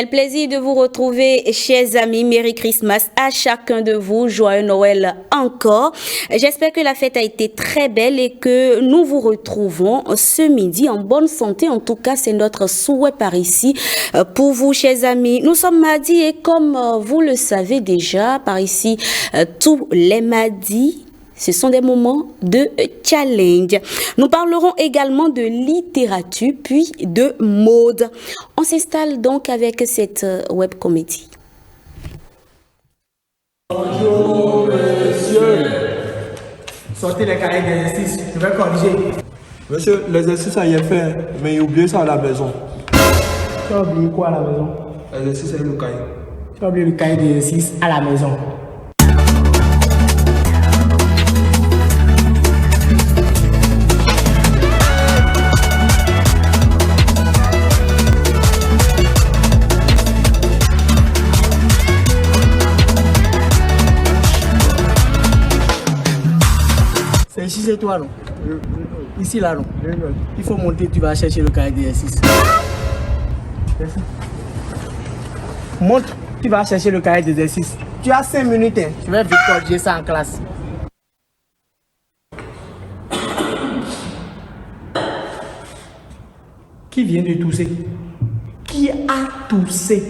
Quel plaisir de vous retrouver, chers amis. Merry Christmas à chacun de vous. Joyeux Noël encore. J'espère que la fête a été très belle et que nous vous retrouvons ce midi en bonne santé. En tout cas, c'est notre souhait par ici pour vous, chers amis. Nous sommes mardi et comme vous le savez déjà, par ici, tous les mardis, ce sont des moments de challenge. Nous parlerons également de littérature puis de mode. On s'installe donc avec cette web comédie. Bonjour, monsieur. Sortez les cahiers d'exercice, je vais corriger. Monsieur, l'exercice a été fait, mais il a oublié ça à la maison. Tu as oublié quoi à la maison? L'exercice est le cahier. Tu as oublié le cahier d'exercice à la maison. C'est ici, c'est toi, non? Ici, là, non? Il faut monter, tu vas chercher le cahier d'exercice. Monte, tu vas chercher le cahier d'exercice. Tu as 5 minutes, hein. Je vais vite corriger ça en classe. Qui vient de tousser? Qui a toussé?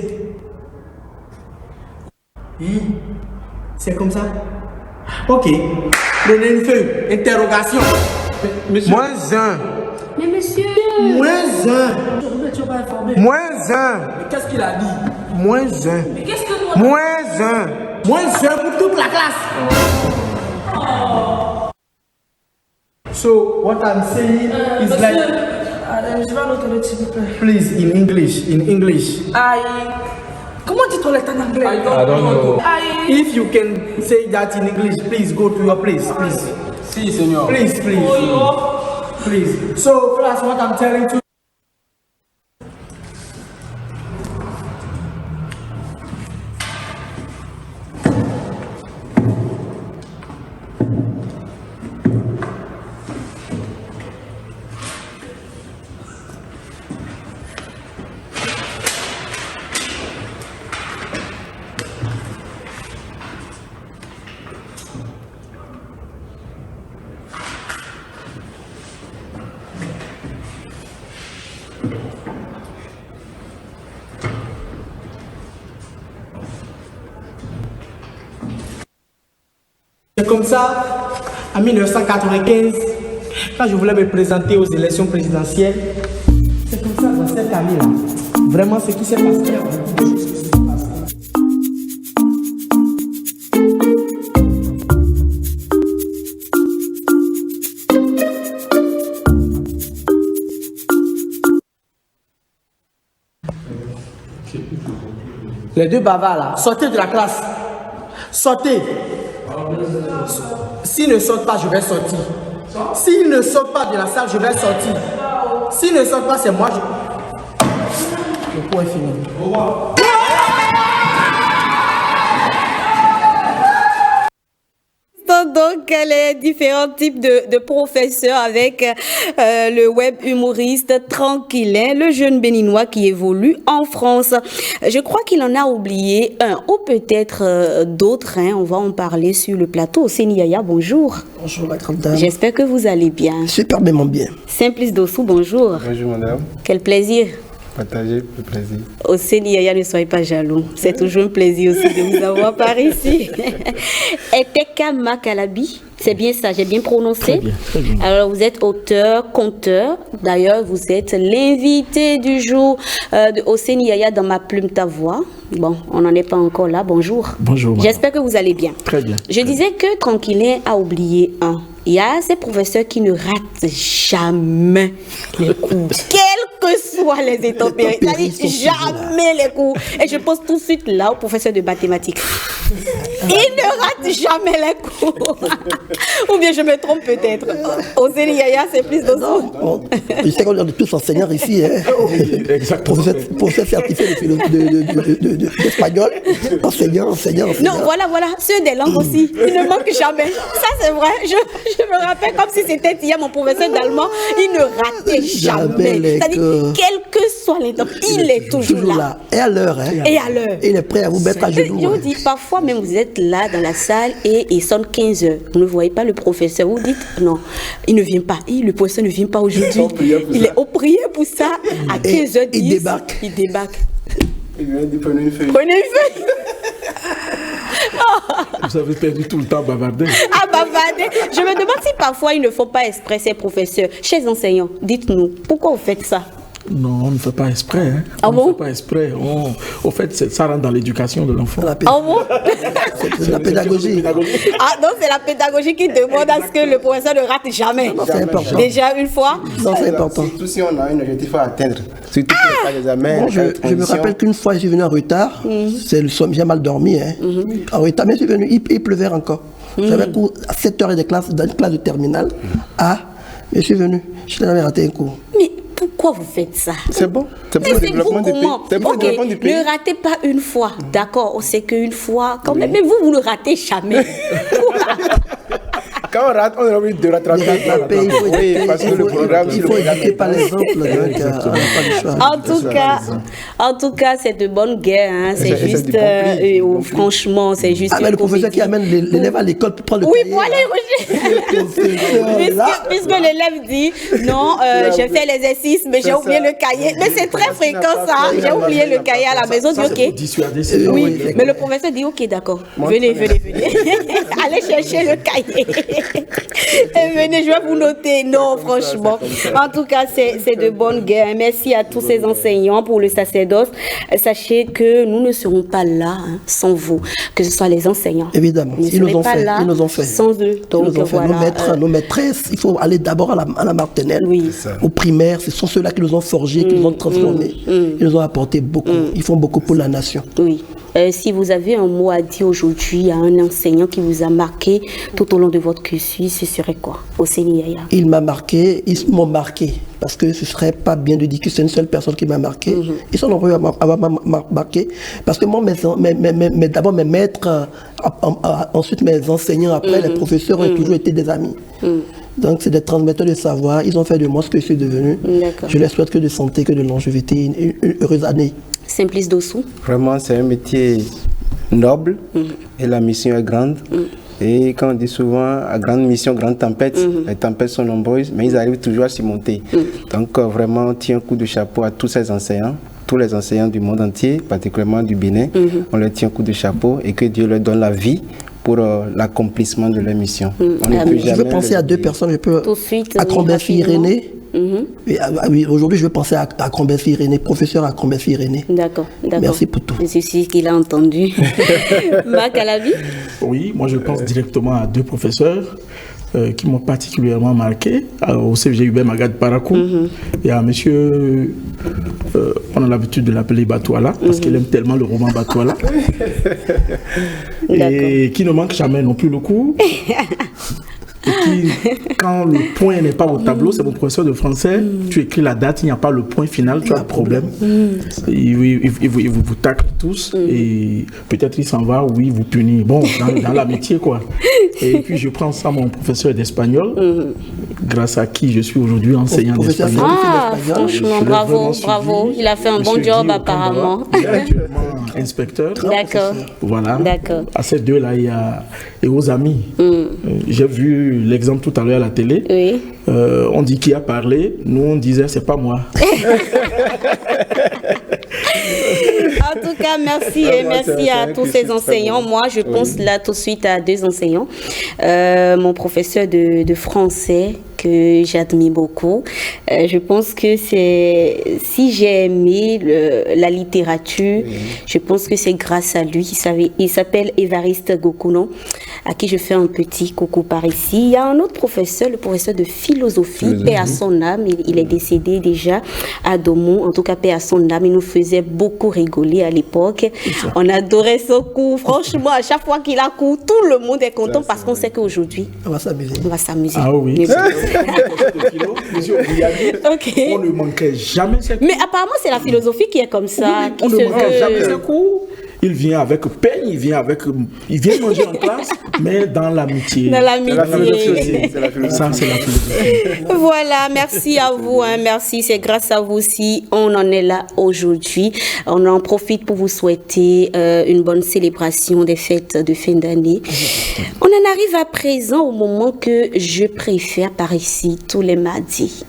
C'est comme ça? Ok. Prenez une feuille. Interrogation. Monsieur. Moins 1. Mais monsieur... Moins 1. Moins 1. Mais qu'est-ce qu'il a dit? Moins 1. Mais qu'est-ce que toi... Moins 1. Moins 1 pour toute la classe. So, what I'm saying is monsieur, like... je vais retourner s'il vous plaît. Please, in English. In English. Aïe. Comment dit toilette en anglais? I don't know. Aïe. If you can say that in English, please go to your place. Please. Si, Seigneur. Please, please. Please. So, class, what I'm telling you. C'est comme ça, en 1995, quand je voulais me présenter aux élections présidentielles, c'est comme ça dans cette année-là. Vraiment, ce qui s'est passé, il y a beaucoup de choses qui se sont passées. Les deux bavards là, sortez de la classe. Sortez. S'ils ne sortent pas, je vais sortir. S'ils ne sortent pas de la salle, je vais sortir. S'ils ne sortent pas, c'est moi. Le cours est fini. Donc, les différents types de professeurs avec le web humoriste Tranquillin, le jeune béninois qui évolue en France. Je crois qu'il en a oublié un, ou peut-être d'autres. On va en parler sur le plateau. Oseni Yaya, bonjour. Bonjour la grande dame. J'espère que vous allez bien. Superbement bien. Simplice Dossou, bonjour. Bonjour, madame. Quel plaisir. Partagez le plaisir. Oseni Yaya, ne soyez pas jaloux. C'est toujours un plaisir aussi de vous avoir par ici. Eteka Makalabi, c'est bien ça, j'ai bien prononcé. Très bien, très bien. Alors, vous êtes auteur, conteur. D'ailleurs, vous êtes l'invité du jour de Oseni Yaya dans Ma Plume Ta Voix. Bon, on n'en est pas encore là. Bonjour. Bonjour, madame. J'espère que vous allez bien. Très bien. Je disais que Tranquillin a oublié un. Il y a ces professeurs qui ne ratent jamais les cours. Quelles que soient les intempéries. C'est-à-dire jamais les cours. Et je pose tout de suite là au professeur de mathématiques. Il ne rate jamais les cours. Ou bien je me trompe peut-être. Oseli Yaya, c'est plus de Non, je sais qu'on est tous enseignants ici. Hein. Exactement. Professeur certifié d'espagnol, enseignant. Non, voilà, ceux des langues aussi. Ils ne manquent jamais. Ça, c'est vrai. Je me rappelle comme si c'était hier mon professeur d'allemand. Il ne ratait jamais. C'est-à-dire, quel que soit les temps, il est toujours là. Et à l'heure. Hein. Et à l'heure. Il est prêt à vous mettre à genoux. Je vous dis, parfois même vous êtes là dans la salle et il sonne 15 heures. Vous ne voyez pas le professeur. Vous dites, non, il ne vient pas. Le professeur ne vient pas aujourd'hui. Il est au prier pour ça. À 15h10. Il débarque. Il débarque. Il vient de prendre une feuille. Prenez une feuille. Vous avez perdu tout le temps à bavarder. À bavarder. Je me demande si parfois ils ne font pas exprès, ces professeurs. Chers enseignants, dites-nous, pourquoi vous faites ça? Non, on ne fait pas exprès. Hein. Ah On bon? ne fait pas exprès. Au fait, ça rentre dans l'éducation de l'enfant. La Ah bon? C'est la pédagogie. Ah donc c'est la pédagogie qui demande à ce que le professeur ne rate jamais. Non, c'est important. Déjà une fois. Non, c'est important. Surtout si on a un objectif à atteindre. Surtout pour les examens. Bon, je me rappelle qu'une fois, je suis venu en retard. C'est le somme, j'ai mal dormi. Hein. En retard, mais je suis venu, il pleuvait encore. J'avais cours à 7h de classe, dans une classe de terminale. Mais je suis venu. Je n'avais raté un cours. Mais pourquoi vous faites ça? C'est bon. C'est pour Mais le c'est développement du pays. comment? C'est pour le Ok, développement du pays. ne ratez pas une fois. D'accord, on sait qu'une fois, quand même. Mais vous ne ratez jamais. Quand on rate, on a envie de rattraper. Il faut Oui, parce que le programme, il faut éduquer par l'exemple. Donc, on n'a pas le choix. En tout cas, c'est de bonne guerre. Hein. C'est C'est juste, du bon pli. franchement, c'est juste. Mais une le professeur qui comédie. amène l'élève à l'école pour prendre le Oui, cahier. pour aller rejeter. Puisque l'élève dit non, j'ai fait l'exercice, mais j'ai oublié le cahier. Mais c'est très fréquent ça. J'ai oublié le cahier à la maison. Dit ok. Dissuader, c'est Oui, mais le professeur dit ok, d'accord. Venez. Allez chercher le cahier. Et venez, je vais vous noter. Non, franchement. En tout cas, c'est de bonne guerre. Merci à tous ces enseignants pour le sacerdoce. Sachez que nous ne serons pas là sans vous, que ce soit les enseignants. Évidemment, Vous ne ils nous serez ont pas fait. là Ils nous ont fait. sans eux. Donc Ils nous ont fait. voilà. Nos maîtres, nos maîtresses, il faut aller d'abord à la maternelle, Oui. au primaire. Ce sont ceux-là qui nous ont forgés, qui nous ont transformés. Ils nous ont apporté beaucoup. Ils font beaucoup pour la nation. Oui. Si vous avez un mot à dire aujourd'hui à un enseignant qui vous a marqué tout au long de votre cursus, ce serait quoi? Oseli Yaya. Ils m'ont marqué. Parce que ce ne serait pas bien de dire que c'est une seule personne qui m'a marqué. Ils sont nombreux à m'avoir marqué. Parce que moi, d'abord mes maîtres, ensuite mes enseignants, après les professeurs ont toujours été des amis. Donc c'est des transmetteurs de savoir. Ils ont fait de moi ce que je suis devenu. Je leur souhaite que de santé, que de longévité, une heureuse année. Simplice Dossou. Vraiment, c'est un métier noble et la mission est grande. Et quand on dit souvent, à grande mission, grande tempête, les tempêtes sont nombreuses, mais ils arrivent toujours à s'y monter. Donc vraiment, on tient un coup de chapeau à tous ces enseignants, tous les enseignants du monde entier, particulièrement du Bénin. On leur tient un coup de chapeau et que Dieu leur donne la vie pour l'accomplissement de leur mission. On ne peut Je jamais veux penser à deux personnes. Je peux Tout de suite, à oui, Crombessi rapidement. Irénée. Oui, aujourd'hui, je veux penser à Crombessi Irénée, professeur à Crombessi Irénée. D'accord. Merci pour tout. C'est ce qu'il a entendu. Marc Alabi. Oui, moi je pense directement à deux professeurs qui m'ont particulièrement marqué, au CFG Hubert Magad Parakou et à monsieur, on a l'habitude de l'appeler Batouala, parce qu'il aime tellement le roman Batouala, et qui ne manque jamais non plus le coup. Et qui, quand le point n'est pas au tableau, c'est mon professeur de français, tu écris la date, il n'y a pas le point final, tu as un problème. Il vous tacle tous et peut-être il s'en va ou il vous punit. Bon, dans l'amitié quoi. Et puis je prends ça mon professeur d'espagnol, grâce à qui je suis aujourd'hui enseignant d'espagnol. Ah, franchement, bravo. Il a fait un bon job apparemment. Il est actuellement inspecteur. D'accord. Voilà. D'accord. À ces deux-là, il y a et aux amis. J'ai vu l'exemple tout à l'heure à la télé. Oui. On dit qui a parlé. Nous, on disait c'est pas moi. En tout cas, merci et merci à tous ces enseignants. Moi, je pense là tout de suite à deux enseignants. Mon professeur de français que j'admire beaucoup. Je pense que si j'ai aimé la littérature, je pense que c'est grâce à lui. Il s'appelle Évariste Gokounon, à qui je fais un petit coucou par ici. Il y a un autre professeur, le professeur de philosophie, paix à son âme. Il est décédé déjà à Domon. En tout cas, paix à son âme. Il nous faisait beaucoup rigoler à l'époque. On adorait son cours. Franchement, à chaque fois qu'il a cours, tout le monde est content parce qu'on sait qu'aujourd'hui, On va s'amuser. on va s'amuser. Ah oui. Mais, Ok. On ne manquait jamais ses cours. mais apparemment, c'est la philosophie qui est comme ça. On qui ne se manquait veut- jamais ses cours. Il vient avec peine, il vient manger en classe, mais dans l'amitié. Dans l'amitié. C'est la philosophie aussi. C'est la philosophie. Ça, c'est la philosophie. Voilà, merci à vous, hein, merci, c'est grâce à vous aussi, on en est là aujourd'hui. On en profite pour vous souhaiter une bonne célébration des fêtes de fin d'année. On en arrive à présent au moment que je préfère par ici, tous les mardis.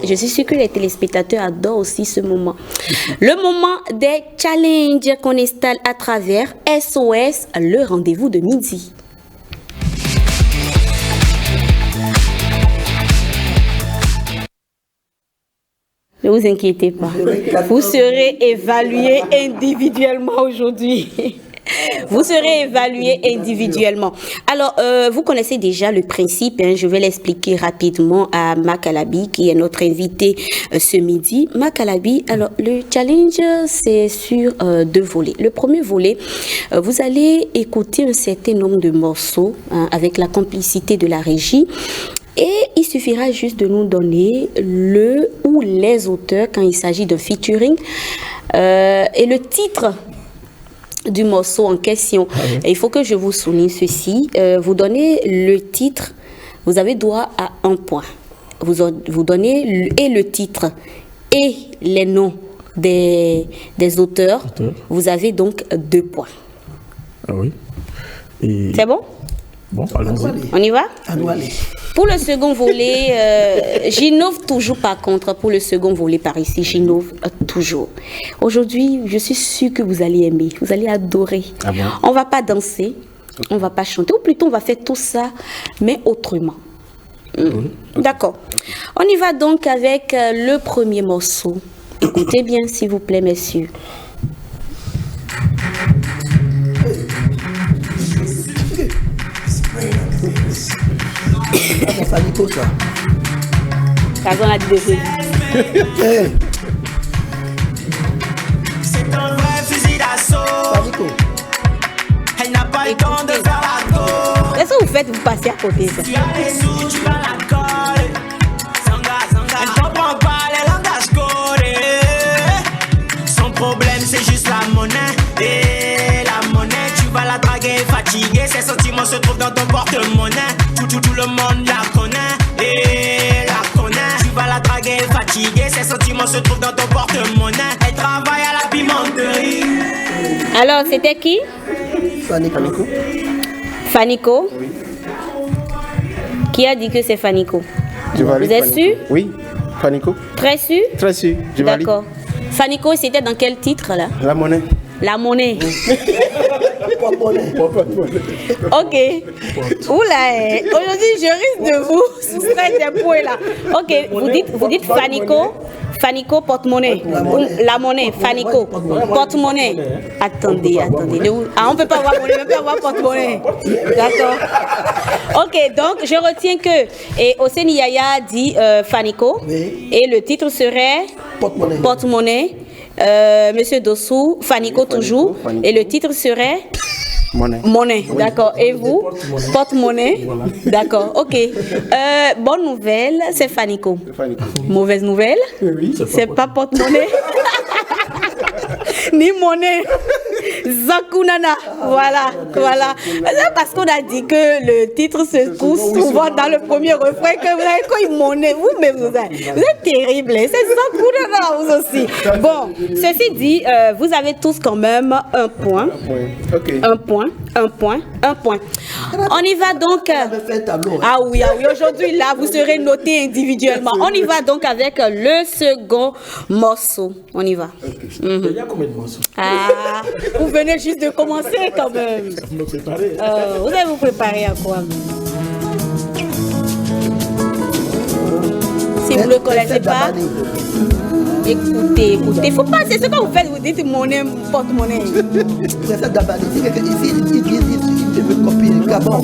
Je suis sûre que les téléspectateurs adorent aussi ce moment. Le moment des challenges qu'on installe à travers SOS, le rendez-vous de midi. Ne vous inquiétez pas. Vous serez évalué individuellement aujourd'hui. Vous serez évalué individuellement. Alors, vous connaissez déjà le principe. Hein, je vais l'expliquer rapidement à Makalabi, qui est notre invité ce midi. Makalabi, alors, le challenge, c'est sur deux volets. Le premier volet, vous allez écouter un certain nombre de morceaux hein, avec la complicité de la régie. Et il suffira juste de nous donner le ou les auteurs quand il s'agit de featuring et le titre du morceau en question. Et il faut que je vous souligne ceci. Vous donnez le titre, vous avez droit à 1 point. Vous donnez le titre et les noms des auteurs. Vous avez donc 2 points. Ah oui. Et... C'est bon? Bon, allons-y. On y va? Allez. Pour le second volet, j'innove toujours par contre. Pour le second volet par ici, j'innove toujours. Aujourd'hui, je suis sûre que vous allez aimer, vous allez adorer. Ah bon? On va pas danser, on va pas chanter, ou plutôt on va faire tout ça, mais autrement. D'accord. On y va donc avec le premier morceau. Écoutez bien s'il vous plaît, messieurs. C'est Fanico, ça. Pardon, la dit Hey, C'est un vrai fusil d'assaut. Fanico. Elle n'a pas le temps de faire la go. Qu'est-ce que vous faites? Vous passez à côté ça. Tu as des sous, tu vas la coller. Zanga, zanga. Elle comprend pas les langages codés. Son problème, c'est juste la monnaie. Et la monnaie, tu vas la draguer fatiguée. Ses sentiments se trouvent dans ton porte-monnaie. Tout le monde la connaît. Et la connaît. Tu vas la draguer fatiguée. Ses sentiments se trouvent dans ton porte-monnaie. Elle travaille à la pimenterie. Alors, c'était qui? Fanico. Fanico. Qui a dit que c'est Fanico? Je valide Vous êtes Fanico. sûr? Oui, Fanico. Très sûr? Très sûr. Je valide. D'accord. Fanico, c'était dans quel titre là? La monnaie. La monnaie. Porte-monnaie. Ok. Oula, aujourd'hui je risque de vous soustraire des points là. Ok, vous dites Fanico. Fanico porte-monnaie. La monnaie, Fanico. Porte-monnaie. Attendez. Ah, on ne peut pas avoir monnaie, on peut avoir porte-monnaie. D'accord. Ok, donc je retiens que Oseni Yaya dit Fanico. Oui. Et le titre serait Porte-monnaie. Porte-monnaie. Monsieur Dossou, Fanico toujours. Fanico. Et le titre serait Monnaie. Monnaie, d'accord. Et vous? Porte-monnaie. D'accord, ok. Bonne nouvelle, c'est Fanico. Fanico. Mauvaise nouvelle, Oui, c'est pas porte-monnaie. Ni monnaie. Zakunana. Voilà. C'est parce qu'on a dit que le titre se trouve souvent dans le premier refrain que vous avez quoi une monnaie. Vous-même, vous êtes terrible. C'est Zakunana, vous aussi. Bon, ceci dit, vous avez tous quand même 1 point. Ok. Un point. On y va donc. On avait fait un tableau. Ah oui, aujourd'hui là, vous serez notés individuellement. On y va donc avec le second morceau. On y va. Il y a combien de morceaux? Ah, vous venez juste de commencer quand même. Vous me préparez. Vous allez vous préparer à quoi? Si vous ne le connaissez pas, écoutez. Faut pas, c'est ce que vous faites, vous dites monnaie, porte-monnaie. Princesse Dabani. Ici, ils disent, ils veulent copier le Gabon.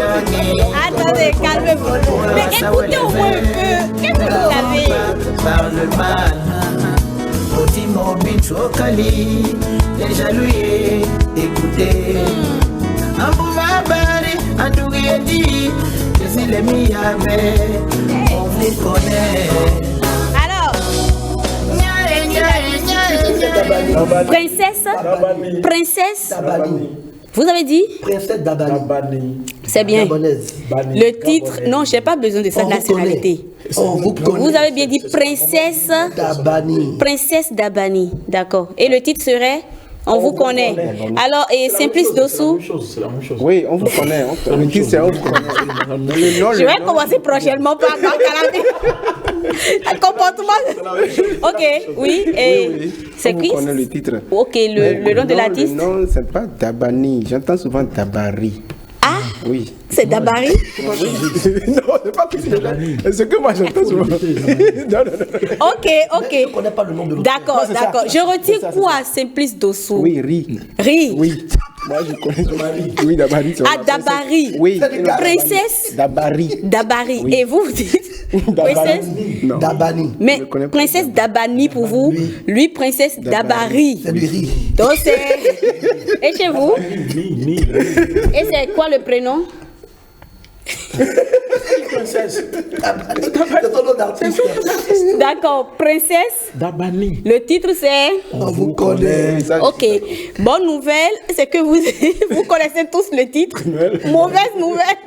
Attendez, calmez-vous. Mais écoutez au moins un peu. Qu'est-ce que vous avez? Parle mal. Les jaloux, écoutez. Un pouvoir barré, un touré-dit. Je suis les miaves. On vous connaît. Alors, princesse, Dabani. vous avez dit? Princesse Dabani. C'est bien. Gabonaise. Le titre, non, je n'ai pas besoin de sa On vous nationalité. connaît. On vous connaît. Vous avez bien dit princesse Dabani. Princesse Dabani, d'accord. Et le titre serait On vous connaît. Alors, et Simplice Dossou? C'est la même chose. Oui, on vous connaît. Le titre, c'est on vous connaît. Je vais commencer prochainement par Bancalabi. Comportement. Ok, oui. Et c'est qui? On connaît le titre. Ok, le nom de l'artiste? Non, c'est pas Dabani. J'entends souvent Dabari. Ah, Oui. c'est Dabari? Non, c'est pas que c'est ce que moi j'entends souvent. Non. Ok. Je ne connais pas le nom de l'autre. D'accord. Je retire quoi, Simplice Dossou? Oui, Ri. Ri. Oui. Moi je connais Dabari. Oui, Dabari. Ah, Dabari. Oui. Princesse Dabari. Dabari. Et vous dites princesse? Non. Dabani. Mais Je connais pas princesse Dabani pour vous, lui princesse Dabari. C'est du riz. Donc c'est... Et chez vous? Ni. Et c'est quoi le prénom? Princesse. C'est ton nom d'artiste. D'accord, princesse. Dabani. Le titre c'est... On vous connaît. Ok, bonne nouvelle, c'est que vous connaissez tous le titre. Mauvaise nouvelle,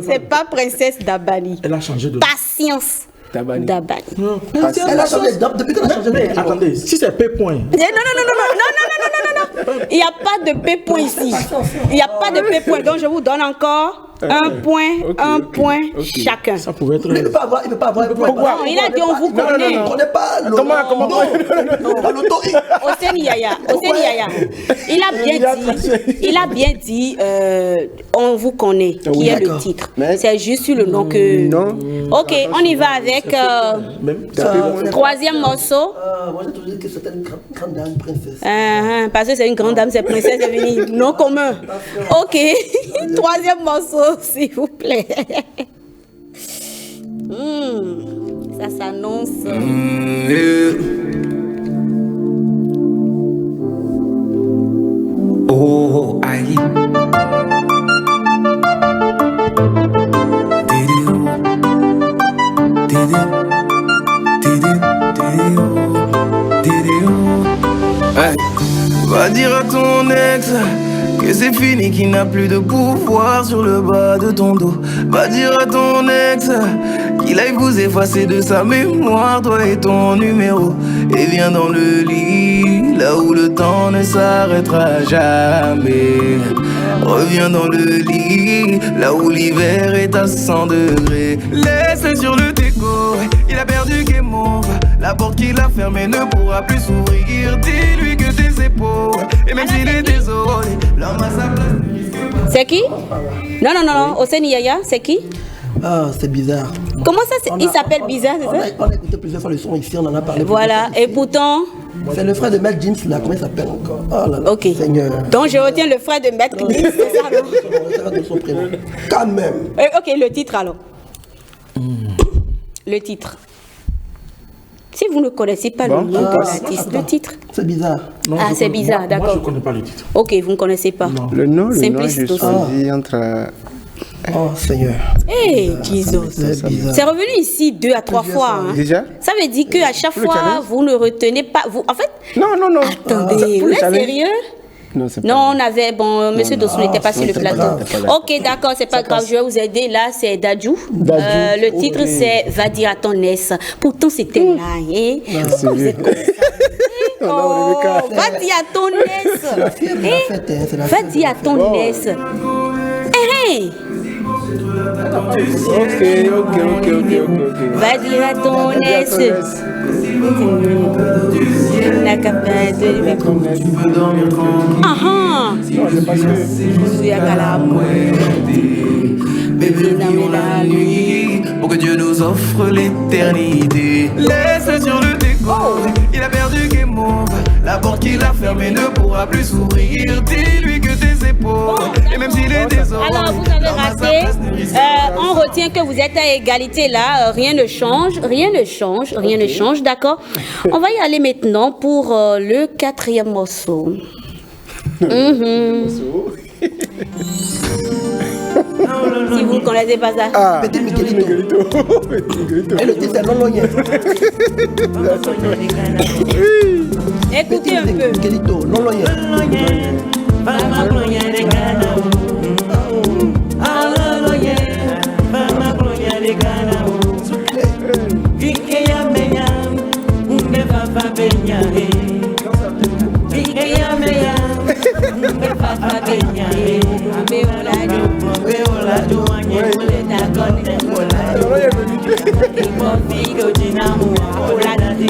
c'est pas princesse Dabani. Elle a changé de. Patience. Dabani. Elle a changé depuis qu'elle a changé de Mais nom. attendez, si c'est P point. Non. Il n'y a pas de P point ici. Il n'y a pas de P point. Donc je vous donne encore un point chacun. Ça pouvait être. Mais il ne peut pas avoir un point. Non, il a dit on vous connaît. On ne connaît pas le Comment Hossein Yaya. Il a bien dit on vous connaît, qui est le titre. Mais- C'est juste sur le nom que... Non. Ok, on y va avec troisième morceau. Moi j'ai toujours dit que c'était une grande dame princesse. Parce que c'est une grande dame, c'est princesse devenue non commun. Ok, troisième morceau, s'il vous plaît. Ça s'annonce. Oh, aïe. Hey. Va dire à ton ex que c'est fini, qu'il n'a plus de pouvoir sur le bas de ton dos. Va dire à ton ex qu'il aille vous effacer de sa mémoire, toi et ton numéro. Et viens dans le lit, là où le temps ne s'arrêtera jamais. Reviens dans le lit, là où l'hiver est à 100 degrés. Laisse-le sur le déco, il a perdu game over. La porte qu'il a fermée ne pourra plus s'ouvrir. Dis-lui que tes épaules, et même s'il est désolé, l'homme à sa place. C'est qui? Non, Hossein Yaya, c'est qui? Ah, c'est bizarre. Comment ça, il s'appelle bizarre, c'est ça? On a écouté plusieurs fois le son ici, on en a parlé. Voilà, et pourtant... C'est le frère de Matt James là, comment il s'appelle encore? Oh là là, Ok. Seigneur. Donc je retiens le frère de Maître Gims, c'est ça, non? On va de son prénom. Quand même. Ok, le titre alors. Le titre. Si vous ne connaissez pas le nom de l'artiste, le titre. C'est bizarre. Non, Ah, je c'est connais- bizarre, moi, d'accord. Moi, je ne connais pas le titre. Ok, vous ne connaissez pas. Le nom, Simplice je Dossou. choisis entre... Oh Seigneur. Hey, Jesus. C'est bizarre. C'est revenu ici 2 à 3 fois. Hein. Déjà? Ça veut dire qu'à chaque Le fois, challenge? vous ne retenez pas. Vous, en fait, Non. attendez, Pour vous le êtes challenge? sérieux? Non, c'est pas Non, on avait. Bon, monsieur Dossou n'était pas sur le c'est plateau. grave. Ok, d'accord, c'est pas grave, je vais vous aider. Là, c'est Dadju. Le titre, c'est Va dire à ton aise. Pourtant, c'était là. Hein? Pourquoi vous êtes comme ça? Oh, va dire à ton aise. C'est la fête, hein, c'est la Va fête. dire à ton aise. Ok. Va dire à ton ex. La capable de Tu peux dormir tranquille. Ah Bébé, prions la nuit pour que Dieu nous offre l'éternité. Laisse sur le décor, il a perdu game over. La porte qu'il a fermée ne pourra plus s'ouvrir. Dis-lui que tes épaules, et même s'il est désordre. Alors, vous avez raté. On retient que vous êtes à égalité là. Rien ne change. D'accord. On va y aller maintenant pour le 4e morceau. Si vous ne connaissez pas ça. Petit Miguelito. Et le titre, c'est Lologné. Écoutez un peu. Miguelito, Lologné.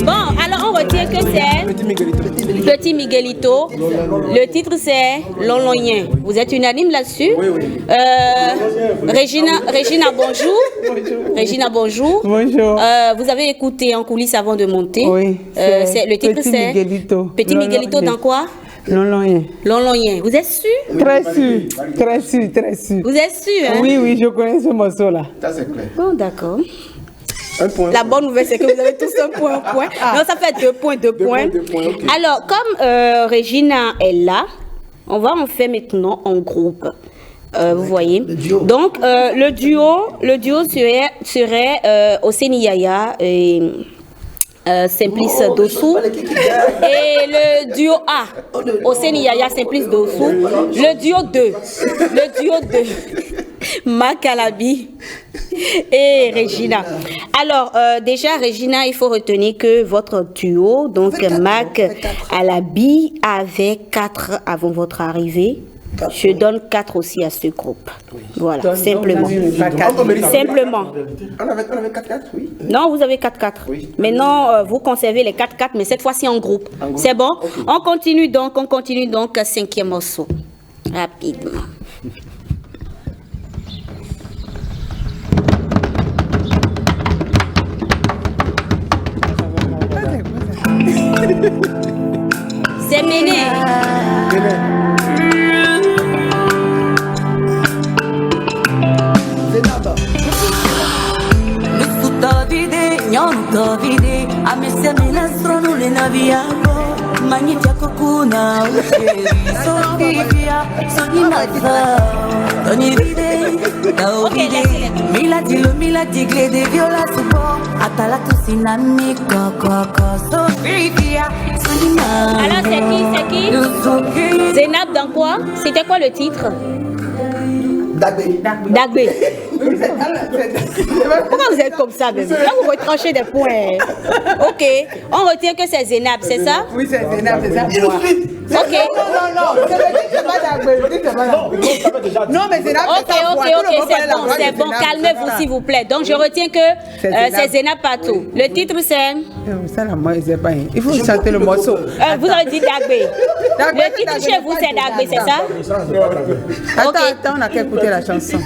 Bon, alors on retient que c'est Petit Miguelito. Le titre c'est Lologné. Vous êtes unanime là-dessus? Oui. Régina, bonjour. Régina, bonjour. Bonjour. Vous avez écouté en coulisses avant de monter. Oui. Le titre Petit c'est Miguelito. Petit Miguelito dans quoi? Lologné. Lologné. Vous êtes sûr? Très sûr. Vous êtes sûr, hein? Oui, je connais ce morceau-là. Ça, c'est clair. Bon, d'accord. Un point. La bonne nouvelle, c'est que vous avez tous un point. Non, ça fait 2 points. Ok. Alors, comme Régina est là, on va en faire maintenant en groupe. Vous voyez. Donc, le duo serait Oseni Yaya et Simplice Dossou. Et le duo A, Oseni Yaya, Simplice Dossou. Le duo 2, Makalabi et Regina. Alors, déjà, Regina, il faut retenir que votre duo, donc Mac Alabi, avait 4 avant votre arrivée. Je donne 4 aussi à ce groupe. Voilà, simplement. Simplement. On avait 4-4, oui. Non, vous avez 4-4. Oui. Maintenant, vous conservez les 4-4, mais cette fois-ci en groupe. C'est bon? Okay. On continue donc 5e morceau. Rapidement. C'est Méné. Davide, a me se me nastrono le naviago, magnifica cocuna, Sofia, sogni mazza, ogni vide, da vide, mila digle de viola supo, atala tu sinami, Sofia, sogni mazza. Alors c'est qui? Zénab dans quoi? C'était quoi le titre? Dagbé. Pourquoi vous êtes comme ça, bébé? Là, vous retranchez des points. Ok. On retient que c'est Zénab, c'est ça? Oui, c'est Zénab, c'est ça. Ok. Non. C'est pas Dagbé. Non, mais Zénab, c'est bon. Calmez-vous, s'il vous plaît. Donc, je retiens que c'est Zénab partout. Le titre, c'est... Ça, là, moi, je sais pas. Il faut chanter le morceau. Vous avez dit Dagbé. Le titre chez vous, c'est Dagbé, c'est ça? Attends, on a qu'à écouter la chanson.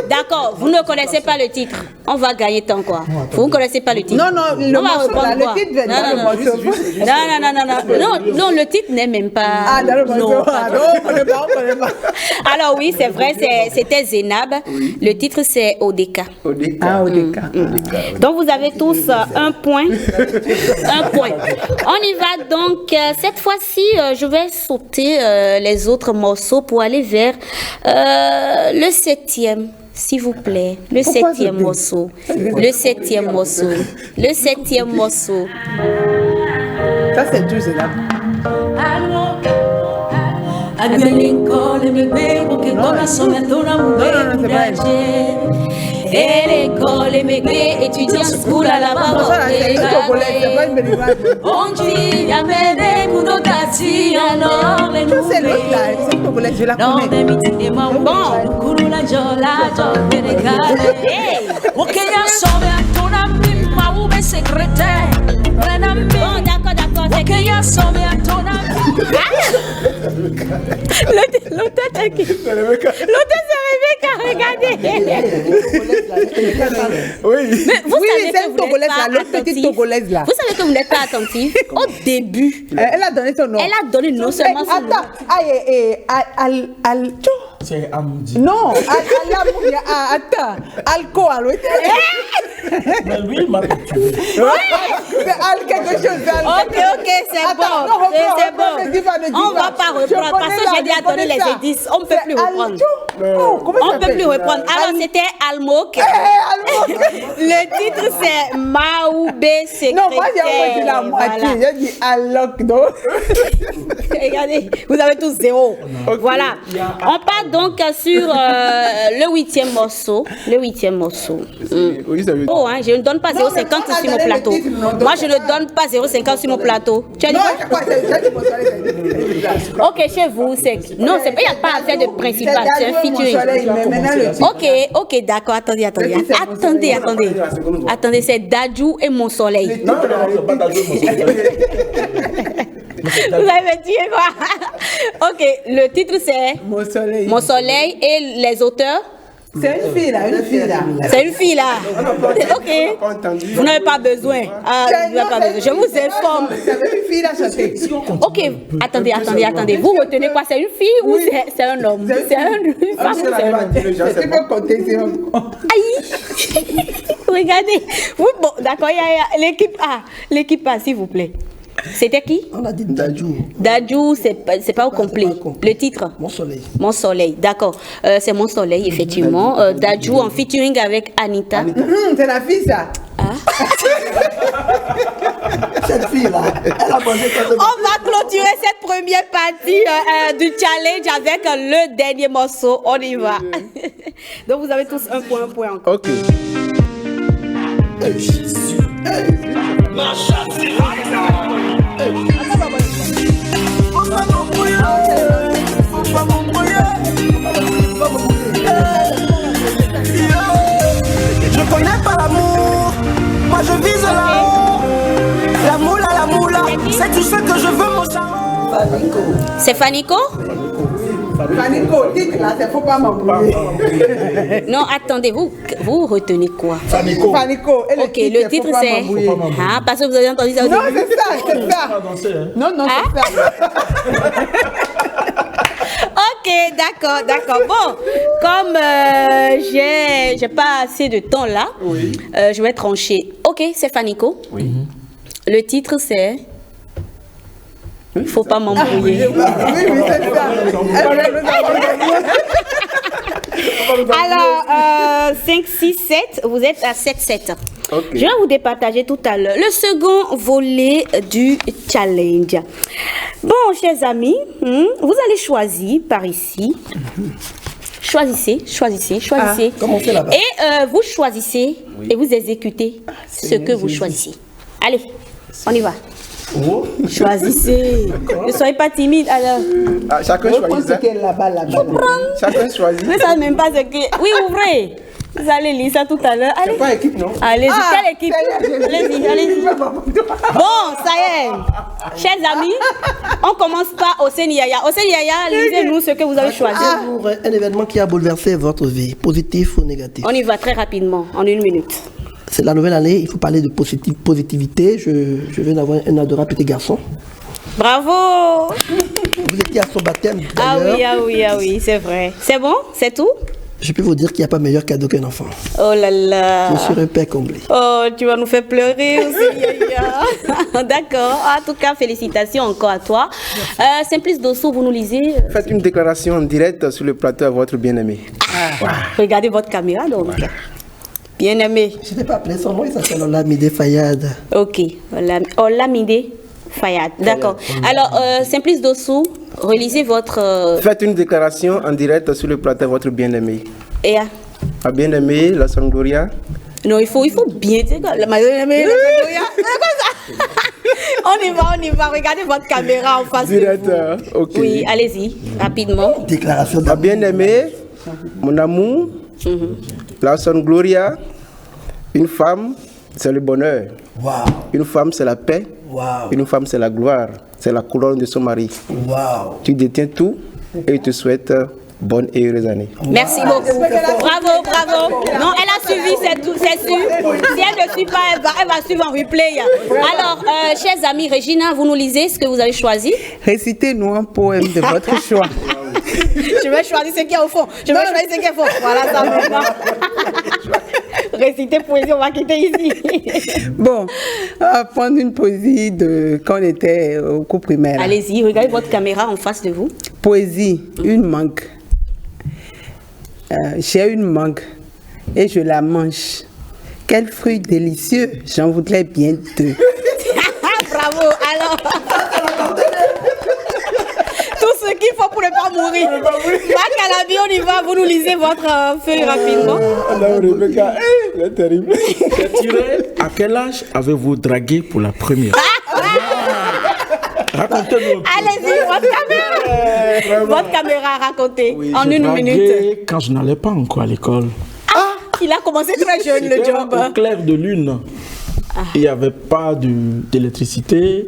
D'accord, vous ne connaissez pas le titre. On va gagner temps, quoi. Vous ne connaissez pas le titre. Non, le titre vient dans le morceau. Non, le titre n'est même pas... Ah, dans le morceau. On connaît pas. Alors oui, c'est vrai, c'était Zénab. Le titre, c'est Odeka. Ah, Odeka. Donc, vous avez tous un point. On y va donc. Cette fois-ci, je vais sauter les autres morceaux pour aller vers le 7e. S'il vous plaît, le 7e morceau. Le 7e morceau. Ça, c'est dur, Zénab. Et l'école est mégrée, étudiant school à la baba. On dit, y'a des coups de gâtis, alors les nous. C'est l'autre là, c'est togolais, je la connais. Bon, Kouloula Jola, Jola, ok, y'a sauvé à ton ami, ma oube secrétaire. Bon, d'accord, ok, y'a sauvé à ton ami. L'autre c'est Rebecca, regardez. Oui, mais vous savez c'est que une togolaise là, l'autre petite attentif. togolaise là. Vous savez que vous n'êtes pas attentif. Au début, elle a donné son nom. Elle a donné non seulement son nom. Attends, C'est Amdi. non, attends, alcool. Mais lui, il m'a tué. C'est al quelque chose. Ok, c'est bon. C'est bon. On va pas reprendre parce que j'ai déjà donné les indices. On ne peut plus reprendre. On ne peut plus reprendre. Alors, c'était Almok. Le titre, c'est Maoubé Secrétaire. Non, moi, j'ai envoyé la moitié. J'ai dit Alok. Regardez, vous avez tous zéro. Voilà. On part donc sur le 8e morceau. Le 8e morceau. Oh, hein, je ne donne pas 0,50 sur mon plateau. Moi, je ne donne pas 0,50 sur mon plateau. Tu as dit quoi? Ok, chez vous, c'est... Non, il n'y a pas à faire de principal, c'est un featuring. Ok, d'accord, attendez. Attendez, c'est Dadju et Mon Soleil. Non, c'est pas Dadju et Mon Soleil. Vous avez dit quoi? Ok, le titre c'est Mon Soleil et les auteurs? C'est une fille là, C'est une fille là. Ok. Vous n'avez pas besoin. Je vous informe. C'est une fille là chanter. Ok, attendez. Vous retenez quoi? C'est une fille ou c'est un homme? C'est une femme ou c'est un homme? Je peux compter, c'est un homme. Aïe. Regardez. Bon, d'accord, il y a l'équipe A. L'équipe A, s'il vous plaît. C'était qui? On a dit Dadju. Dadju, c'est pas au complet. Le titre? Mon Soleil. Mon Soleil, d'accord. C'est Mon Soleil, effectivement. Dadju en featuring avec Anita. C'est la fille, ça. Cette fille-là, elle a mangé quand même. On va clôturer cette première partie du challenge avec le dernier morceau. On y va. Donc, vous avez tous un point encore. Ok. Je connais pas l'amour, moi je vise là-haut. La moula, c'est tout ce que je veux, mon charron. C'est Fanico? Fanico, titre là, c'est faut pas m'embrouiller. Non, attendez, vous retenez quoi? Fanico. Ok, le titre c'est... Ah, parce que vous avez entendu ça au Non, début. c'est ça. Non, c'est ça. Ok, d'accord. Bon, comme j'ai pas assez de temps là, je vais trancher. Ok, c'est Fanico. Oui. Le titre c'est... Faut pas m'embrouiller. Oui, c'est ça. Alors, 5, 6, 7, vous êtes à 7, 7. Okay. Je vais vous départager tout à l'heure le second volet du challenge. Bon, chers amis, vous allez choisir par ici. Choisissez. Comment on fait là-bas? Et vous choisissez et vous exécutez ce que vous choisissez. Allez, on y va. Choisissez. Ne soyez pas timide alors. Ah, chacun choisit. Chacun choisit. Vous ne savez même pas ce que... Oui, ouvrez. Vous allez lire ça tout à l'heure. Allez. C'est pas équipe, non? Allez-y, quelle équipe? Allez-y. Bon, ça y est. Chers amis, on commence par Hossein Yaya. Hossein Yaya, lisez-nous ce que vous avez choisi. Pour un événement qui a bouleversé votre vie, positif ou négatif. On y va très rapidement, en 1 minute. C'est la nouvelle année, il faut parler de positivité. Je viens d'avoir un adorable petit garçon. Bravo. Vous étiez à son baptême Ah d'ailleurs. oui, c'est vrai. C'est bon? C'est tout? Je peux vous dire qu'il n'y a pas meilleur cadeau qu'un enfant. Oh là là. Je suis un père comblé. Oh, tu vas nous faire pleurer aussi, Yaya. D'accord. En tout cas, félicitations encore à toi. Simplice Dosso, vous nous lisez. Faites une déclaration en direct sur le plateau à votre bien-aimé. Regardez votre caméra, donc. Bien-aimé. Je n'ai pas appelé son nom, il s'appelle Olamide Fayad. Ok, Olamide Fayad. D'accord. Alors, Simplice Dosso, relisez votre... Faites une déclaration en direct sur le plateau à votre bien-aimé. Et Ma bien-aimée, la sœur Gloria. Non, il faut bien dire que ma bien-aimée, la sœur Gloria. On y va. Regardez votre caméra en face Directeur, de vous. ok. Oui, allez-y, rapidement. Déclaration Ma bien-aimée, mon amour, la sœur Gloria, une femme, c'est le bonheur. Wow. Une femme, c'est la paix. Wow. Une femme, c'est la gloire. C'est la couronne de son mari. Wow. Tu détiens tout et je te souhaite bonne et heureuse année. Merci beaucoup. Bravo. Non, elle a suivi, c'est sûr. Si elle ne suit pas, elle va suivre en replay. Alors, chers amis, Regina, vous nous lisez ce que vous avez choisi. Récitez-nous un poème de votre choix. Je vais choisir ce qui est au fond. Voilà, ça maintenant. Réciter poésie, on va quitter ici. Bon, on va prendre une poésie de quand on était au cours primaire. Allez-y, regardez votre caméra en face de vous. Poésie, une mangue. J'ai une mangue et je la mange. Quel fruit délicieux, j'en voudrais bien deux. Bravo, alors. Tout ce qu'il faut pour ne pas mourir. Macalabi, on y va, vous nous lisez votre feuille rapidement. Rebecca, c'est terrible. À quel âge avez-vous dragué pour la première? Racontez-nous. Allez-y, votre caméra. Votre caméra, racontez. Oui, en j'ai une dragué minute. Quand je n'allais pas encore à l'école. Il a commencé très jeune, le job. Au clair de lune. Il n'y avait pas d'électricité.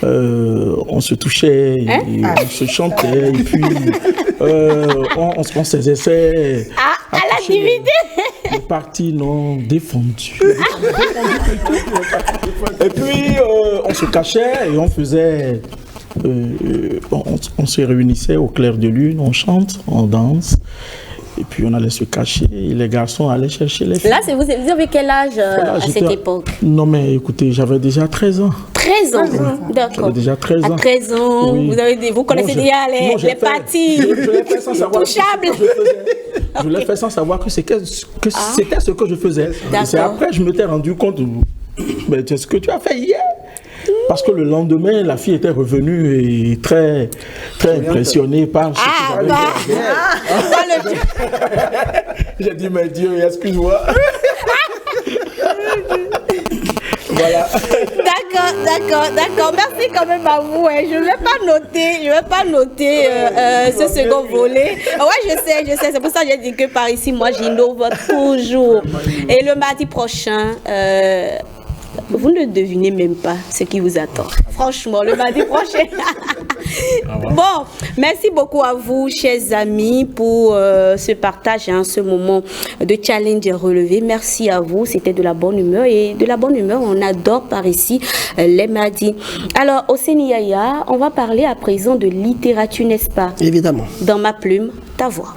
On se touchait, et on se chantait, et puis on s'exerçait. À la divinité. Les parties non défendues. Et puis on se cachait et on faisait. On se réunissait au clair de lune, on chante, on danse. Et puis on allait se cacher et les garçons allaient chercher les filles. Là, vous avez quel âge à cette époque? Non mais écoutez, j'avais déjà 13 ans. 13 ans, d'accord. J'avais déjà 13 ans. À 13 ans, Oui. vous connaissez déjà les parties Je l'ai fait sans savoir touchables. Je l'ai fait sans savoir que c'était ce que je faisais. Et c'est après que je m'étais rendu compte, mais c'est ce que tu as fait hier. Parce que le lendemain, la fille était revenue et très impressionnée par ce que j'avais fait. J'ai dit, mais Dieu, excuse-moi. Voilà. D'accord. Merci quand même à vous. Je ne vais pas noter ce second volet. Ouais, je sais. C'est pour ça que j'ai dit que par ici, moi, j'innove toujours. Et le mardi prochain, vous ne devinez même pas ce qui vous attend. Franchement, le mardi prochain. Bon, merci beaucoup à vous, chers amis, pour ce partage, ce moment de challenge relevé. Merci à vous, c'était de la bonne humeur. Et de la bonne humeur, on adore par ici les mardis. Alors, au Séniaya, on va parler à présent de littérature, n'est-ce pas? Évidemment. Dans ma plume, ta voix.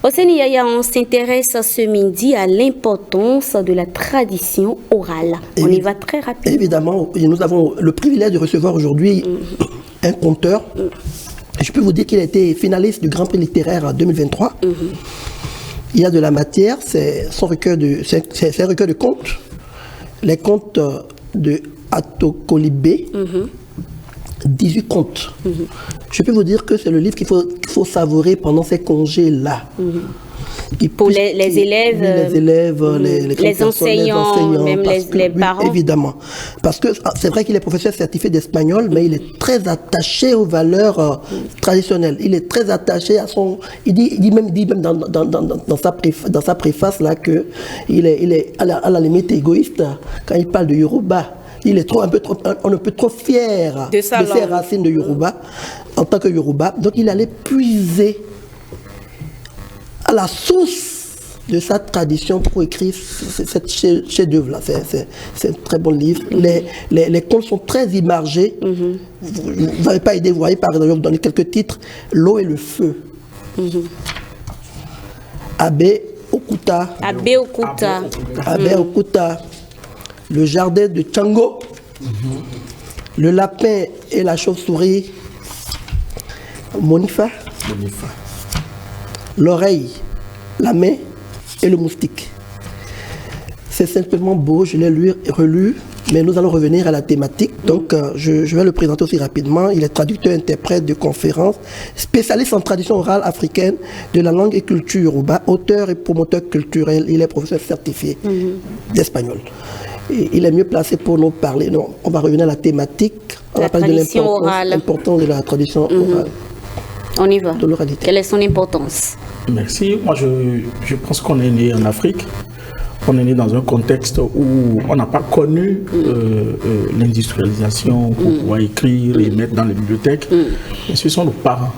Au Séniaya, on s'intéresse ce midi à l'importance de la tradition orale. On y va très rapidement. Évidemment, nous avons le privilège de recevoir aujourd'hui un conteur. Je peux vous dire qu'il a été finaliste du Grand Prix littéraire 2023. Il y a de la matière, c'est un recueil de contes. Les contes de Atokolibé. 18 contes. Je peux vous dire que c'est le livre qu'il faut savourer pendant ces congés-là. Pour les élèves, les enseignants, même les parents. Évidemment. Parce que c'est vrai qu'il est professeur certifié d'espagnol, mais il est très attaché aux valeurs traditionnelles. Il est très attaché à son... Il dit même dans sa préface là que il est à la limite égoïste quand il parle de Yoruba. Il est on ne peut trop fier de ses racines de Yoruba, en tant que Yoruba. Donc il allait puiser à la source de sa tradition pour écrire cette chef-d'œuvre-là. C'est un très bon livre. Les contes sont très immergés. Vous n'avez pas idée, vous voyez par exemple, je vais vous donner quelques titres. L'eau et le feu. Abbé Okuta. Le jardin de Tchango, le lapin et la chauve-souris, Monifa, l'oreille, la main et le moustique. C'est simplement beau, je l'ai relu Mais nous allons revenir à la thématique. Donc, je vais le présenter aussi rapidement. Il est traducteur, interprète de conférences, spécialiste en tradition orale africaine, de la langue et culture yoruba, auteur et promoteur culturel. Il est professeur certifié d'espagnol. Et il est mieux placé pour nous parler. Non, on va revenir à la thématique. On va parler de l'importance de la tradition orale. On y va. De l'oralité. Quelle est son importance? Merci. Moi, je pense qu'on est né en Afrique. On est né dans un contexte où on n'a pas connu l'industrialisation pour pouvoir écrire et mettre dans les bibliothèques. Et ce sont nos parents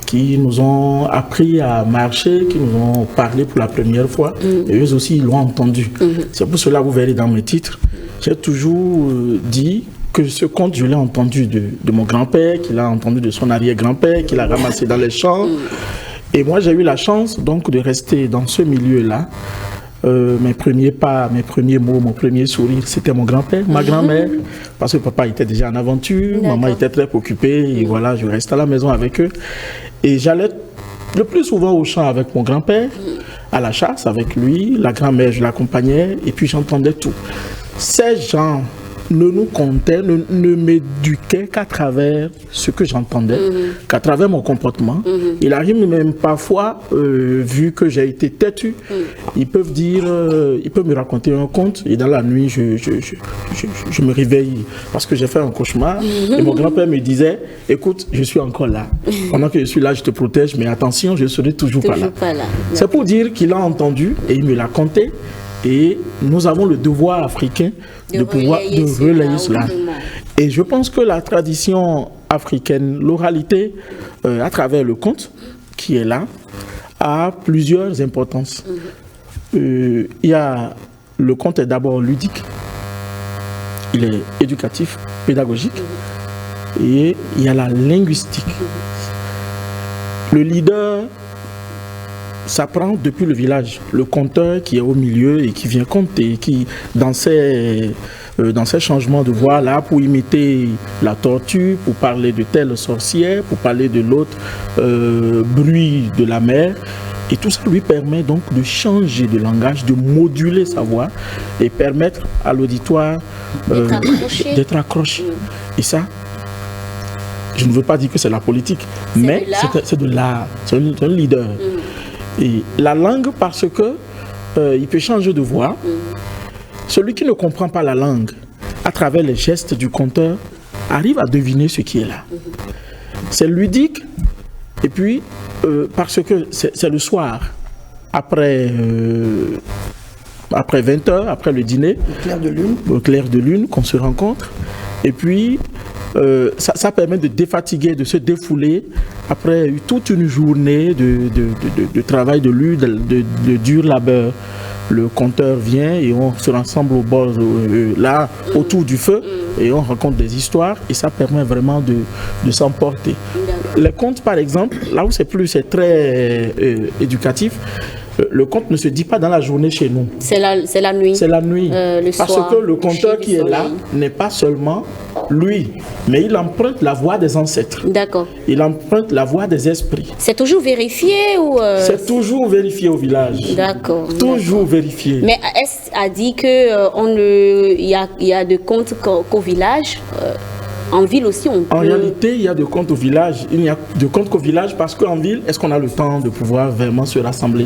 qui nous ont appris à marcher, qui nous ont parlé pour la première fois. Et eux aussi, ils l'ont entendu. C'est pour cela que vous verrez dans mes titres, j'ai toujours dit que ce conte, je l'ai entendu de mon grand-père, qu'il a entendu de son arrière-grand-père, qu'il a ramassé dans les champs. Et moi, j'ai eu la chance donc de rester dans ce milieu-là. Mes premiers pas, mes premiers mots, mon premier sourire, c'était mon grand-père, ma grand-mère, parce que papa était déjà en aventure, maman était très occupée, et voilà, je restais à la maison avec eux. Et j'allais le plus souvent au champ avec mon grand-père, à la chasse avec lui, la grand-mère, je l'accompagnais, et puis j'entendais tout. Ces gens ne nous comptaient, ne m'éduquaient qu'à travers ce que j'entendais, qu'à travers mon comportement. Il arrive même parfois, vu que j'ai été têtu, ils peuvent me raconter un conte, et dans la nuit, je me réveille parce que j'ai fait un cauchemar, et mon grand-père me disait, écoute, je suis encore là. Pendant que je suis là, je te protège, mais attention, je ne serai toujours pas là. C'est pour dire qu'il a entendu, et il me l'a conté. Et nous avons le devoir africain de relayer cela. Et je pense que la tradition africaine, l'oralité, à travers le conte qui est là, a plusieurs importances. Il y a, le conte est d'abord ludique, il est éducatif, pédagogique, et il y a la linguistique. Le leader s'apprend depuis le village. Le conteur qui est au milieu et qui vient compter, qui dans ses changements de voix là pour imiter la tortue, pour parler de telle sorcière, pour parler de l'autre bruit de la mer. Et tout ça lui permet donc de changer de langage, de moduler sa voix et permettre à l'auditoire d'être accroché. Et ça, je ne veux pas dire que c'est la politique, mais c'est de l'art, c'est un leader. Et la langue, parce que il peut changer de voix. Celui qui ne comprend pas la langue, à travers les gestes du conteur, arrive à deviner ce qui est là. C'est ludique, et puis parce que c'est le soir, après 20h, après le dîner, au clair de lune, qu'on se rencontre, et puis ça permet de défatiguer, de se défouler après toute une journée de travail de lutte, de dur labeur. Le conteur vient et on se rassemble au bord, là, autour du feu, et on raconte des histoires, et ça permet vraiment de s'emporter. Les contes, par exemple, là où c'est très éducatif, le conte ne se dit pas dans la journée chez nous. C'est la nuit. C'est la nuit. Parce que le conteur qui est là n'est pas seulement lui, mais il emprunte la voix des ancêtres. D'accord. Il emprunte la voix des esprits. C'est toujours vérifié ou C'est toujours vérifié au village. D'accord. Toujours vérifié. Mais est-ce a dit que il y a de contes qu'au village? En ville aussi, on peut... En réalité, il y a de contes au village. Il n'y a de contes qu'au village parce qu'en ville, est-ce qu'on a le temps de pouvoir vraiment se rassembler?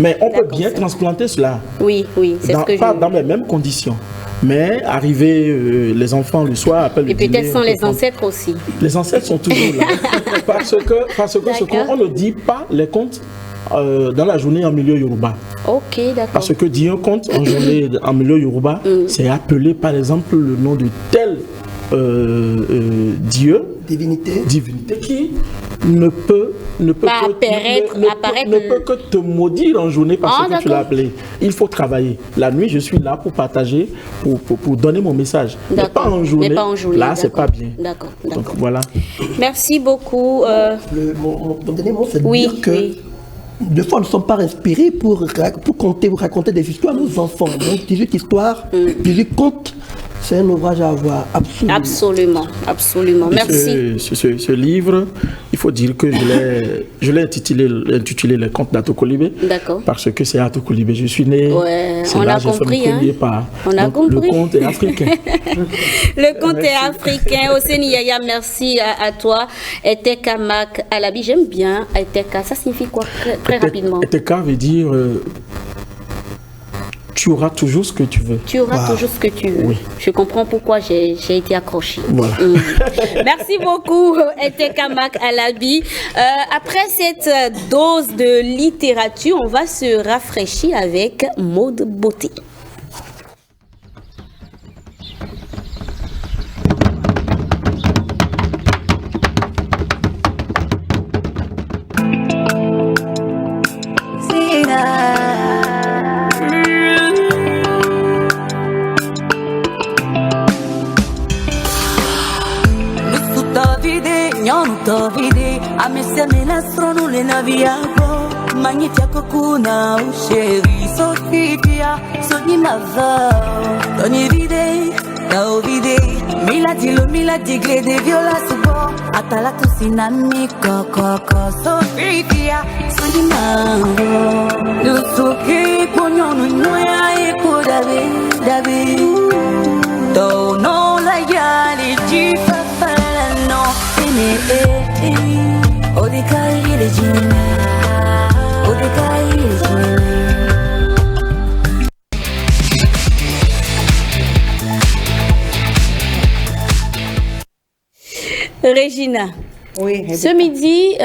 Mais on peut bien transplanter cela. Oui, c'est ce que pas dans les mêmes conditions. Mais arriver, les enfants le soir appellent le dîner. Et peut-être sans les ancêtres aussi. Les ancêtres sont toujours là. parce que on ne dit pas les contes dans la journée en milieu yoruba. Ok, d'accord. Parce que dire un conte en journée en milieu yoruba, c'est appeler par exemple le nom de tel Dieu, divinité qui ne peut que te maudire en journée parce que tu l'as appelé. Il faut travailler. La nuit, je suis là pour partager, pour donner mon message. Mais pas en journée. Là, c'est pas bien. D'accord. Donc voilà. Merci beaucoup. Mon dernier mot, c'est de dire que des fois, nous ne sommes pas inspirés pour raconter des histoires à nos enfants. Donc, 18 histoires, 18 contes. C'est un ouvrage à avoir, absolument. Absolument. Merci. Ce livre, il faut dire que je l'ai intitulé Les Contes d'Ato Kolibé. D'accord. Parce que c'est Ato Kolibé. Je suis né. Ouais, c'est on là a j'ai compris. fait mon premier pas. On a Donc, compris. Le conte est africain. Le conte est africain. Oseni Yaya, merci à toi. Eteka Mak Alabi, j'aime bien Eteka. Ça signifie quoi très rapidement? Eteka veut dire tu auras toujours ce que tu veux. Tu auras toujours ce que tu veux. Oui. Je comprends pourquoi j'ai été accrochée. Voilà. Merci beaucoup, Eteka Mak Alabi. Après cette dose de littérature, on va se rafraîchir avec Mode Beauté. Tovide amesemela strono le naviago magnifica kuna usheri sofia soni mava toni vide taovide miladi glede viola subo atala tu sinami koko sofia soni mava lusuki ponyono noya dabe to no la yali jifa no Regina, oui, ce midi,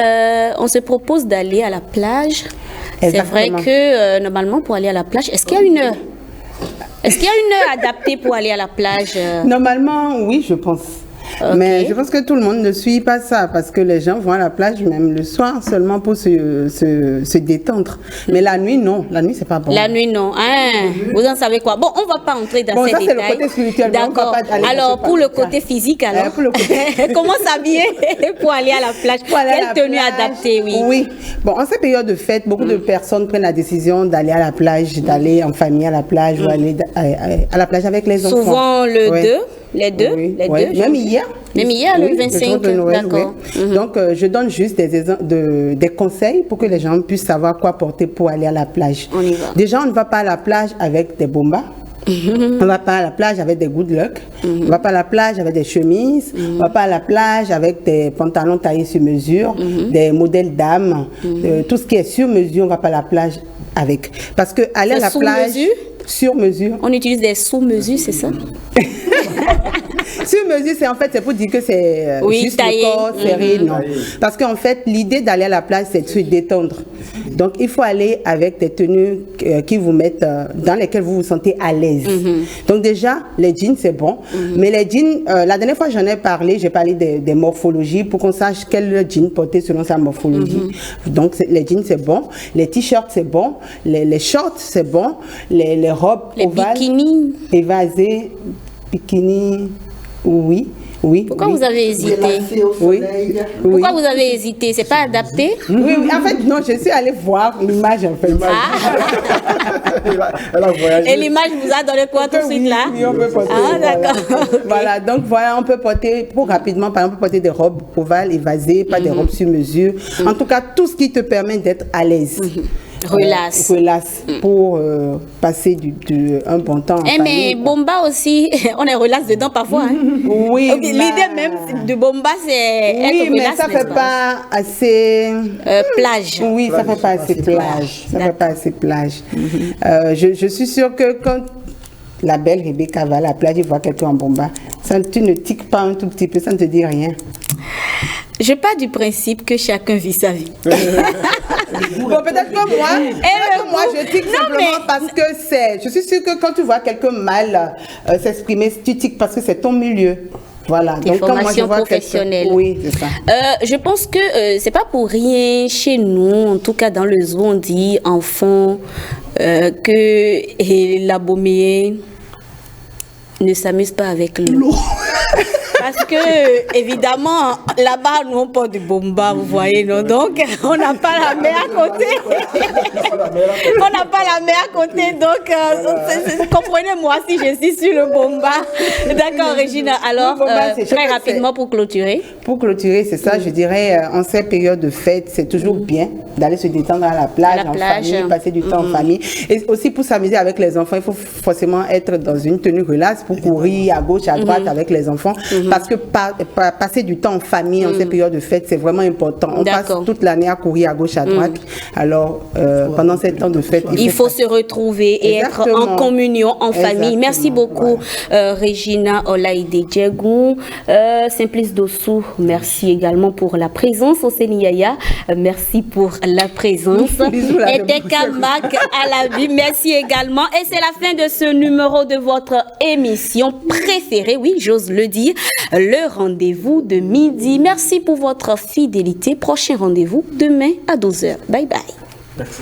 on se propose d'aller à la plage. C'est vrai que normalement, pour aller à la plage, est-ce qu'il y a une heure? Est-ce qu'il y a une heure adaptée pour aller à la plage? Normalement, oui, je pense. Okay. Mais je pense que tout le monde ne suit pas ça parce que les gens vont à la plage même le soir seulement pour se détendre. Mais la nuit, non. La nuit, c'est pas bon. La nuit, non. Hein? Vous en savez quoi? Bon, on va pas entrer dans ces détails. C'est le côté spirituel. D'accord. Alors, pour le côté physique, alors, pour le côté... comment s'habiller pour aller à la plage? Quelle tenue adaptée, oui. Oui. Bon, en cette période de fête, beaucoup de personnes prennent la décision d'aller à la plage, d'aller en famille à la plage ou aller à la plage avec les enfants. Souvent le 2. Les deux, oui, les ouais. deux. Même hier. Même hier, le 25. D'accord. Oui. Donc, je donne juste des conseils pour que les gens puissent savoir quoi porter pour aller à la plage. On y va. Déjà, on ne va pas à la plage avec des bombas. On ne va pas à la plage avec des good luck. On ne va pas à la plage avec des chemises. On ne va pas à la plage avec des pantalons taillés sur mesure, des modèles dames. Tout ce qui est sur mesure, on ne va pas à la plage avec. Parce que aller à la plage... Sur mesure. On utilise des sous-mesures, c'est ça? Sur mesure, c'est pour dire que c'est juste taillé. Le corps serré, non. Parce qu'en fait, l'idée d'aller à la plage, c'est de se détendre. Donc, il faut aller avec des tenues qui vous mettent, dans lesquelles vous vous sentez à l'aise. Donc, déjà, les jeans, c'est bon. Mais les jeans, la dernière fois, j'en ai parlé, j'ai parlé des morphologies pour qu'on sache quel jean porter selon sa morphologie. Donc, les jeans, c'est bon. Les t-shirts, c'est bon. Les shorts, c'est bon. Les robes ovales, bikinis évasées, bikini, oui. Pourquoi vous avez hésité? Pourquoi vous avez hésité? C'est pas adapté? Oui, en fait, non, je suis allée voir l'image en fait. Elle a voyagé. Et l'image vous a donné quoi tout de suite là? Oui, on peut porter. D'accord. Voilà, donc voilà, on peut porter, pour rapidement, par exemple, porter des robes ovales, évasées, pas des robes sur mesure. En tout cas, tout ce qui te permet d'être à l'aise. Relax pour passer un bon temps. Mais bomba aussi, on est relax dedans parfois. Hein? Oui. L'idée même de bomba, c'est être relax. Mais ça fait pas assez plage. Oui, ça fait pas assez plage. Ça fait pas assez plage. Je suis sûre que quand la belle Rebecca va à la plage et voit quelqu'un en bomba, tu ne tiques pas un tout petit peu, ça ne te dit rien. Je pars du principe que chacun vit sa vie. Bon, peut-être que moi, je tique simplement parce que je suis sûre que quand tu vois quelqu'un mal s'exprimer, tu tiques parce que c'est ton milieu. Voilà. Des formations professionnelles. Oui, c'est ça. Je pense que c'est pas pour rien chez nous, en tout cas dans le zoo, on dit enfant que l'abomé ne s'amuse pas avec l'eau. Parce que, évidemment, là-bas, nous, on porte du bomba, vous voyez, non? Donc, on n'a pas la mer à côté. On n'a pas la mer à côté, donc, comprenez-moi si je suis sur le bomba. D'accord, Regina. Alors, très rapidement pour clôturer. Pour clôturer, c'est ça, je dirais, en cette période de fête, c'est toujours bien d'aller se détendre à la plage, en famille, passer du temps en famille. Et aussi pour s'amuser avec les enfants, il faut forcément être dans une tenue relaxe pour courir à gauche, à droite avec les enfants. Parce que passer du temps en famille en cette période de fête, c'est vraiment important. On passe toute l'année à courir à gauche, à droite. Alors, pendant ce temps de fête, il faut se retrouver et être en communion, en famille. Merci beaucoup, Regina Olaïde Djegou, Simplice Dossou. Merci également pour la présence au Séniyaya. Merci pour la présence. Et Tekamak à la vie. Merci également. Et c'est la fin de ce numéro de votre émission préférée. Oui, j'ose le dire. Le rendez-vous de midi. Merci pour votre fidélité. Prochain rendez-vous demain à 12h. Bye bye. Merci.